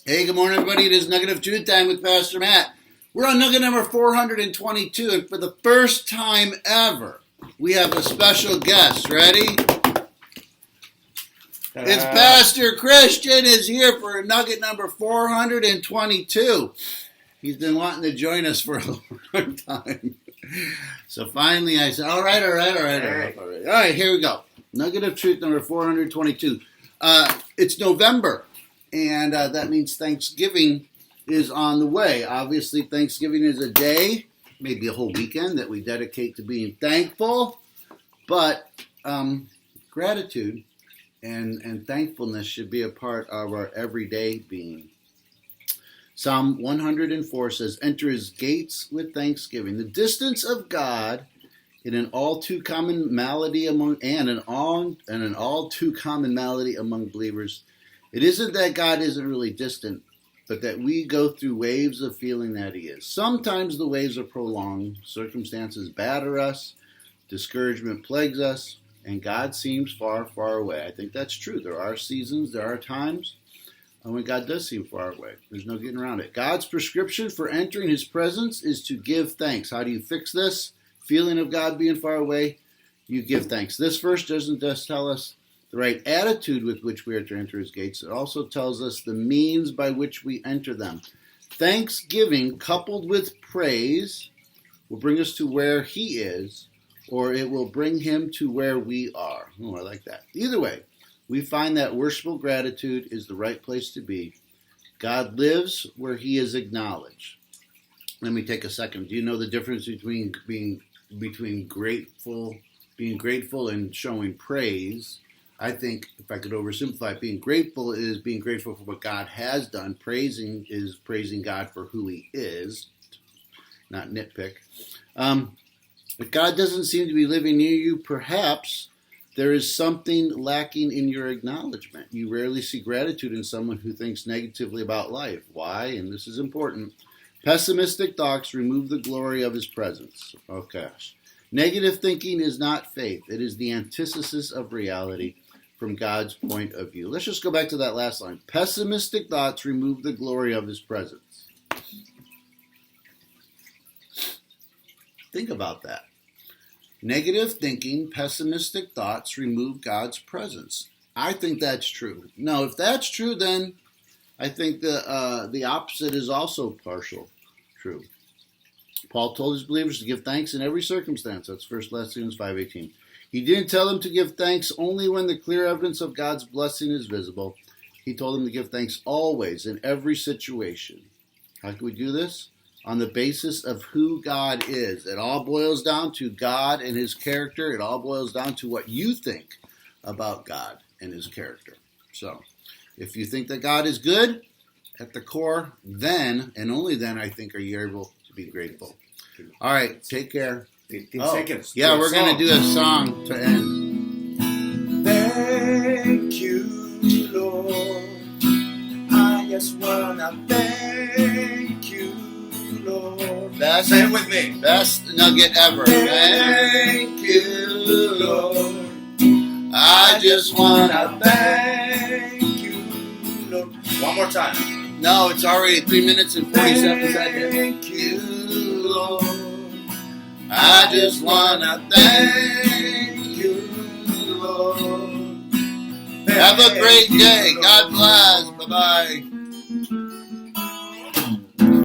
Hey, good morning, everybody. It is Nugget of Truth time with Pastor Matt. We're on Nugget number 422, and for the first time ever, we have a special guest. Ready? It's Pastor Christian is here for Nugget number 422. He's been wanting to join us for a long time. So finally I said, all right. All right, here we go. Nugget of Truth number 422. It's November. And that means Thanksgiving is on the way. Obviously, Thanksgiving is a day, maybe a whole weekend, that we dedicate to being thankful. But gratitude and thankfulness should be a part of our everyday being. Psalm 104 says, "Enter his gates with thanksgiving." The distance of God in an all too common malady among believers. It isn't that God isn't really distant, but that we go through waves of feeling that he is. Sometimes the waves are prolonged, circumstances batter us, discouragement plagues us, and God seems far, far away. I think that's true. There are seasons, there are times when God does seem far away. There's no getting around it. God's prescription for entering his presence is to give thanks. How do you fix this feeling of God being far away? You give thanks. This verse doesn't just tell us the right attitude with which we are to enter his gates. It also tells us the means by which we enter them. Thanksgiving coupled with praise will bring us to where he is, or it will bring him to where we are. Oh, I like that. Either way, we find that worshipful gratitude is the right place to be. God lives where he is acknowledged. Let me take a second. Do you know the difference between being grateful and showing praise? I think, if I could oversimplify, being grateful is being grateful for what God has done. Praising is praising God for who he is, not nitpick. If God doesn't seem to be living near you, perhaps there is something lacking in your acknowledgement. You rarely see gratitude in someone who thinks negatively about life. Why? And this is important. Pessimistic thoughts remove the glory of his presence. Oh gosh. Negative thinking is not faith. It is the antithesis of reality from God's point of view. Let's just go back to that last line. Pessimistic thoughts remove the glory of his presence. Think about that. Negative thinking, pessimistic thoughts remove God's presence. I think that's true. Now, if that's true, then I think the opposite is also partial true. Paul told his believers to give thanks in every circumstance. That's 1 Thessalonians 5:18. He didn't tell them to give thanks only when the clear evidence of God's blessing is visible. He told them to give thanks always, in every situation. How can we do this? On the basis of who God is. It all boils down to God and his character. It all boils down to what you think about God and his character. So, if you think that God is good at the core, then, and only then, I think, are you able to be grateful. All right, take care. 15 seconds. Yeah, we're going to do a song to end. Thank you, Lord. I just want to thank you, Lord. Say it with me. Best nugget ever. Thank you, Lord. I just want to thank you, Lord. One more time. No, it's already 3 minutes and 47 seconds. Thank you, Lord. I just want to thank you, Lord. Have a great day. God bless. Bye-bye.